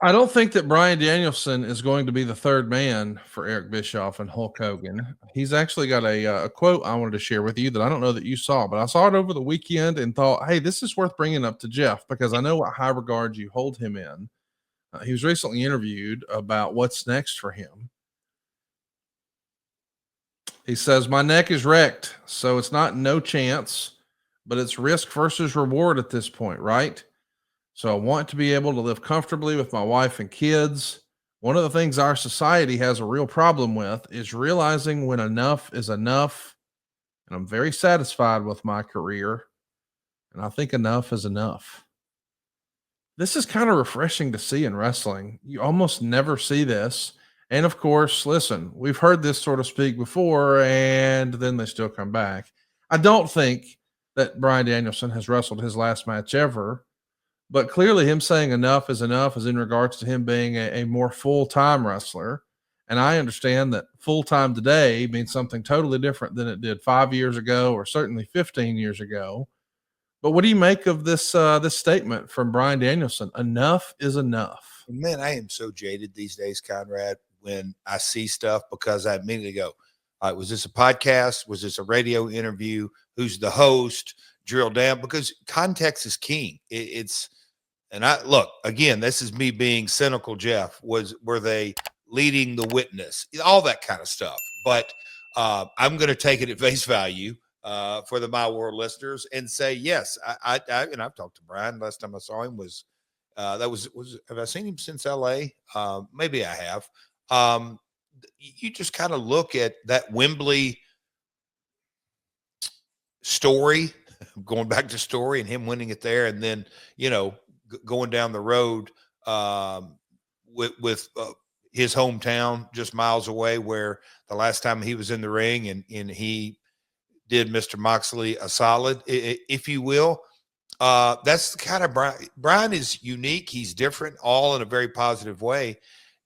I don't think that Bryan Danielson is going to be the third man for Eric Bischoff and Hulk Hogan. He's actually got a quote I wanted to share with you that I don't know that you saw, but I saw it over the weekend and thought, hey, this is worth bringing up to Jeff because I know what high regard you hold him in. He was recently interviewed about what's next for him. He says, my neck is wrecked, so it's not no chance, but it's risk versus reward at this point, right? So I want to be able to live comfortably with my wife and kids. One of the things our society has a real problem with is realizing when enough is enough. And I'm very satisfied with my career. And I think enough is enough. This is kind of refreshing to see in wrestling. You almost never see this. And of course, listen, we've heard this sort of speak before, and then they still come back. I don't think that Bryan Danielson has wrestled his last match ever, but clearly him saying enough is in regards to him being a more full-time wrestler. And I understand that full-time today means something totally different than it did 5 years ago or certainly 15 years ago. But what do you make of this statement from Bryan Danielson? Enough is enough. Man, I am so jaded these days, Conrad, when I see stuff because I immediately go, all right, was this a podcast? Was this a radio interview? Who's the host? Drill down, because context is king. And I look again, this is me being cynical, Jeff. Were they leading the witness? All that kind of stuff. But I'm going to take it at face value for the My World listeners and say, yes, I and I've talked to Bryan. Last time I saw him was have I seen him since LA? Maybe I have. You just kind of look at that Wembley story, going back to story and him winning it there. And then, going down the road with his hometown just miles away, where the last time he was in the ring and he did Mr. Moxley a solid, if you will. That's the kind of Bryan is unique. He's different, all in a very positive way.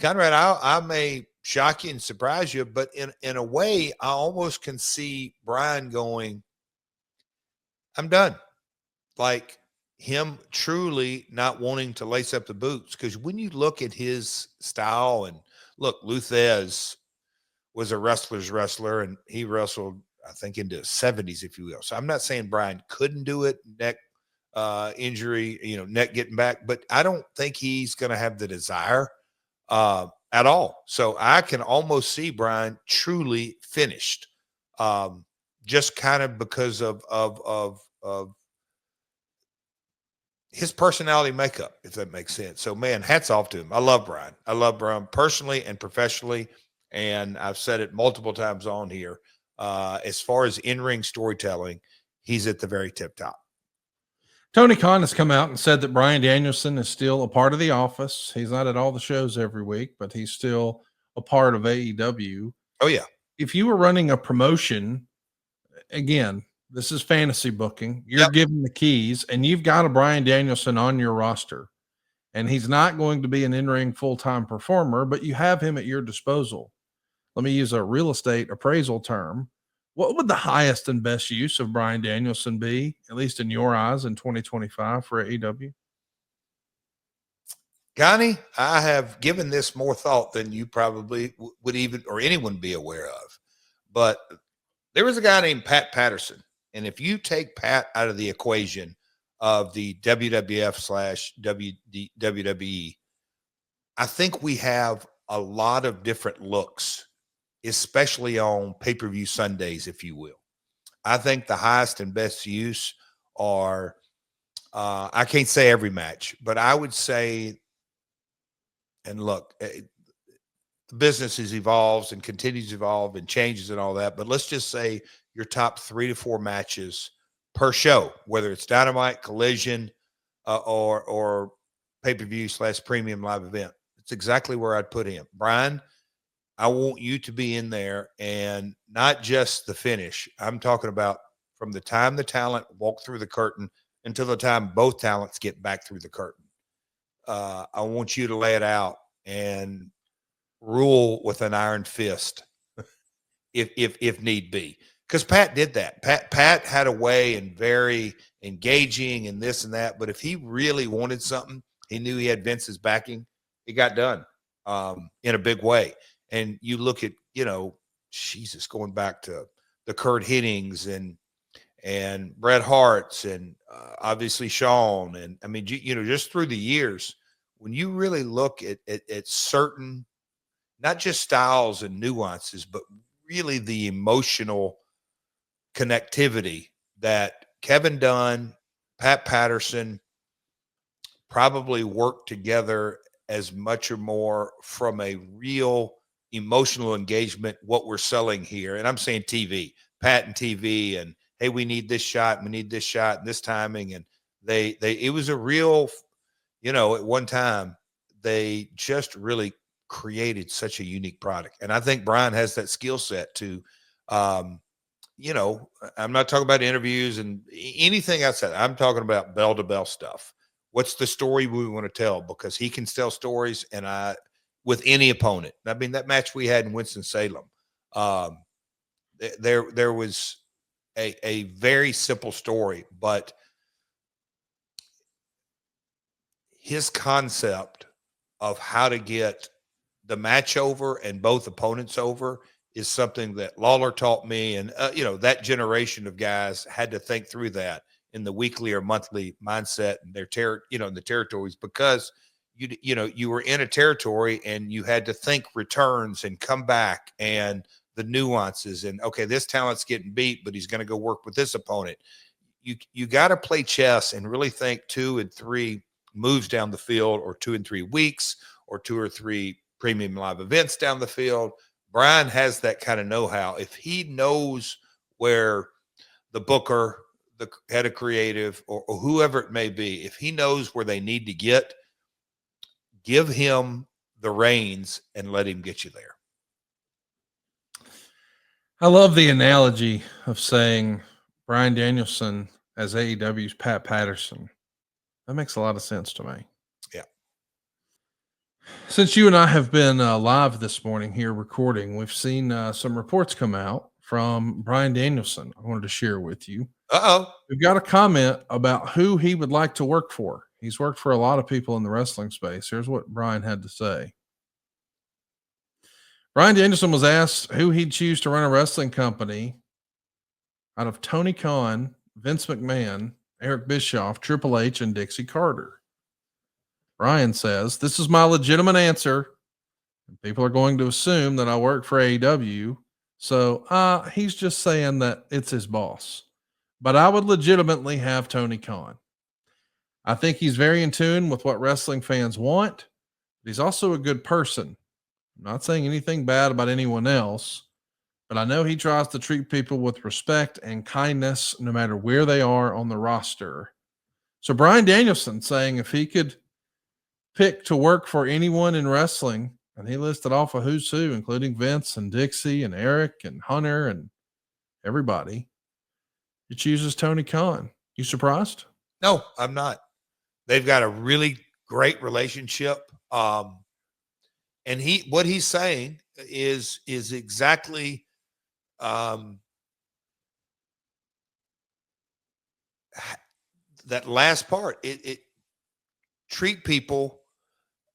Conrad, I may shock you and surprise you, but in a way, I almost can see Bryan going, I'm done. Like him truly not wanting to lace up the boots. Because when you look at his style, and look, Luthez was a wrestler's wrestler, and he wrestled, I think, into the 70s, if you will. So I'm not saying Bryan couldn't do it, neck injury, neck getting back, but I don't think he's going to have the desire at all. So I can almost see Bryan truly finished, just kind of because of his personality makeup, if that makes sense. So, man, hats off to him. I love Bryan. I love Bryan personally and professionally, and I've said it multiple times on here. As far as in-ring storytelling, he's at the very tip top. Tony Khan has come out and said that Bryan Danielson is still a part of the office. He's not at all the shows every week, but he's still a part of AEW. Oh, yeah. If you were running a promotion, again, this is fantasy booking. You're given the keys, and you've got a Bryan Danielson on your roster, and he's not going to be an in-ring full-time performer, but you have him at your disposal. Let me use a real estate appraisal term. What would the highest and best use of Bryan Danielson be, at least in your eyes, in 2025 for AEW? Connie, I have given this more thought than you probably would even, or anyone be aware of. But there was a guy named Pat Patterson. And if you take Pat out of the equation of the WWF/WWE, I think we have a lot of different looks, especially on pay-per-view Sundays, if you will. I think the highest and best use are, I can't say every match, but I would say, and look, the business has evolved and continues to evolve and changes and all that, but let's just say your top 3 to 4 matches per show, whether it's Dynamite, Collision, or pay-per-view / premium live event. It's exactly where I'd put him. Bryan, I want you to be in there, and not just the finish. I'm talking about from the time the talent walk through the curtain until the time both talents get back through the curtain. I want you to lay it out and rule with an iron fist if need be. Because Pat did that. Pat had a way and very engaging and this and that. But if he really wanted something, he knew he had Vince's backing. it got done in a big way. And you look at, Jesus, going back to the Kurt Hennings and Bret Hart's and obviously Shawn. And I mean, just through the years, when you really look at certain, not just styles and nuances, but really the emotional connectivity that Kevin Dunn, Pat Patterson probably worked together as much or more from a real emotional engagement, what we're selling here. And I'm saying TV, Pat and TV, and hey, we need this shot, we need this shot, and this timing. And it was a real, at one time, they just really created such a unique product. And I think Bryan has that skill set to, I'm not talking about interviews and anything outside. I'm talking about bell to bell stuff. What's the story we want to tell? Because he can tell stories, and with any opponent. I mean, that match we had in Winston-Salem, there was a very simple story, but his concept of how to get the match over and both opponents over is something that Lawler taught me. And, that generation of guys had to think through that in the weekly or monthly mindset and their in the territories, because you were in a territory and you had to think returns and come back and the nuances and, okay, this talent's getting beat, but he's going to go work with this opponent. You got to play chess and really think 2 and 3 moves down the field, or 2 and 3 weeks, or 2 or 3 premium live events down the field. Bryan has that kind of know-how. If he knows where the booker, the head of creative, or whoever it may be, if he knows where they need to get, give him the reins and let him get you there. I love the analogy of saying Bryan Danielson as AEW's Pat Patterson. That makes a lot of sense to me. Yeah. Since you and I have been live this morning here recording, we've seen some reports come out from Bryan Danielson. I wanted to share with you. We've got a comment about who he would like to work for. He's worked for a lot of people in the wrestling space. Here's what Bryan had to say. Bryan Danielson was asked who he'd choose to run a wrestling company out of Tony Khan, Vince McMahon, Eric Bischoff, Triple H, and Dixie Carter. Bryan says, "This is my legitimate answer. People are going to assume that I work for AEW. So he's just saying that it's his boss. But I would legitimately have Tony Khan. I think he's very in tune with what wrestling fans want. But he's also a good person. I'm not saying anything bad about anyone else, but I know he tries to treat people with respect and kindness no matter where they are on the roster." So Bryan Danielson saying if he could pick to work for anyone in wrestling, and he listed off a who's who, including Vince and Dixie and Eric and Hunter and everybody, he chooses Tony Khan. You surprised? No, I'm not. They've got a really great relationship. And what he's saying is exactly that last part. It treat people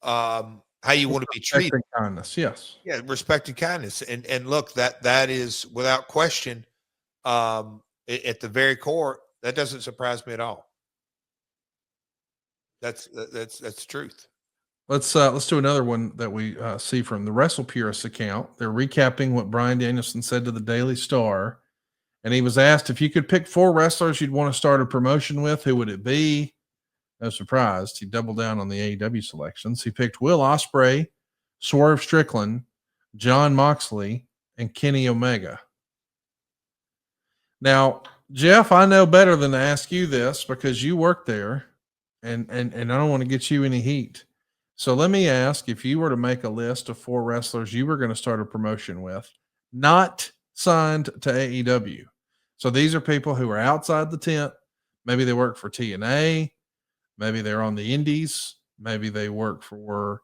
how you want to be treated. Respect and kindness, yes. Yeah, respect and kindness. And look, that is without question, at the very core, that doesn't surprise me at all. That's the truth. Let's do another one that we see from the Wrestle Purist account. They're recapping what Bryan Danielson said to the Daily Star, and he was asked if you could pick 4 wrestlers you'd want to start a promotion with, who would it be? No surprise, he doubled down on the AEW selections. He picked Will Ospreay, Swerve Strickland, Jon Moxley, and Kenny Omega. Now, Jeff, I know better than to ask you this because you work there, and I don't want to get you any heat. So let me ask, if you were to make a list of 4 wrestlers you were going to start a promotion with, not signed to AEW. So these are people who are outside the tent. Maybe they work for TNA. Maybe they're on the indies. Maybe they work for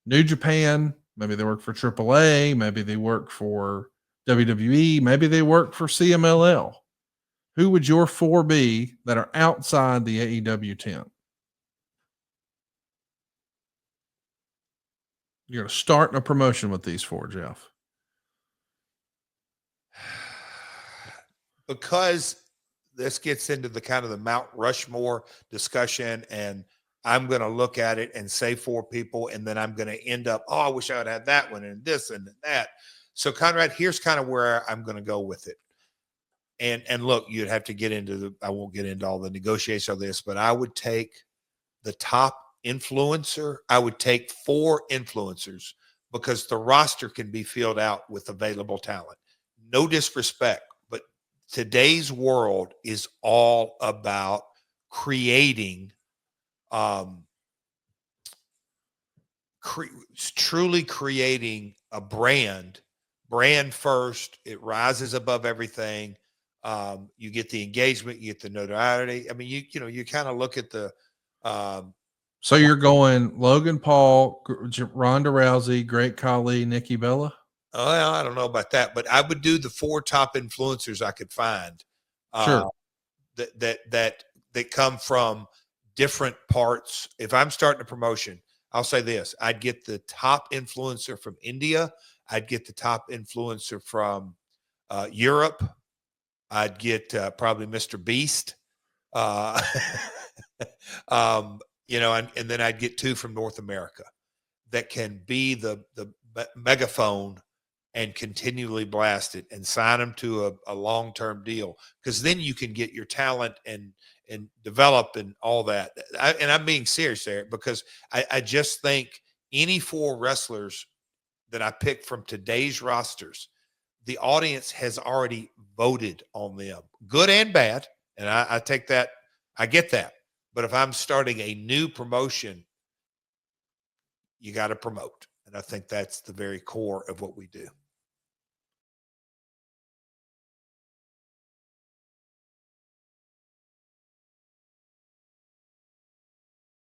New Japan. Maybe they work for AAA. Maybe they work for WWE. Maybe they work for CMLL. Who would your 4 be that are outside the AEW tent? You're going to start a promotion with these four, Jeff. Because this gets into the kind of the Mount Rushmore discussion, and I'm going to look at it and say four people, and then I'm going to end up, oh, I wish I would have had that one and this and that. So, Conrad, here's kind of where I'm going to go with it. And look, you'd have to get into I won't get into all the negotiation of this, but I would take the top influencer. I would take four influencers because the roster can be filled out with available talent. No disrespect, but today's world is all about creating, truly creating a brand first. It rises above everything. You get the engagement, you get the notoriety. I mean, you kind of look at the, so you're going Logan Paul, Ronda Rousey, Great Khali, Nikki Bella? Well, I don't know about that, but I would do the four top influencers I could find. Sure. That come from different parts. If I'm starting a promotion, I'll say this: I'd get the top influencer from India. I'd get the top influencer from Europe. I'd get probably Mr. Beast. And then I'd get two from North America that can be the megaphone and continually blast it and sign them to a long-term deal, because then you can get your talent and develop and all that. And I'm being serious there, because I just think any four wrestlers that I pick from today's rosters, the audience has already voted on them, good and bad. And I take that. I get that. But if I'm starting a new promotion, you got to promote. And I think that's the very core of what we do.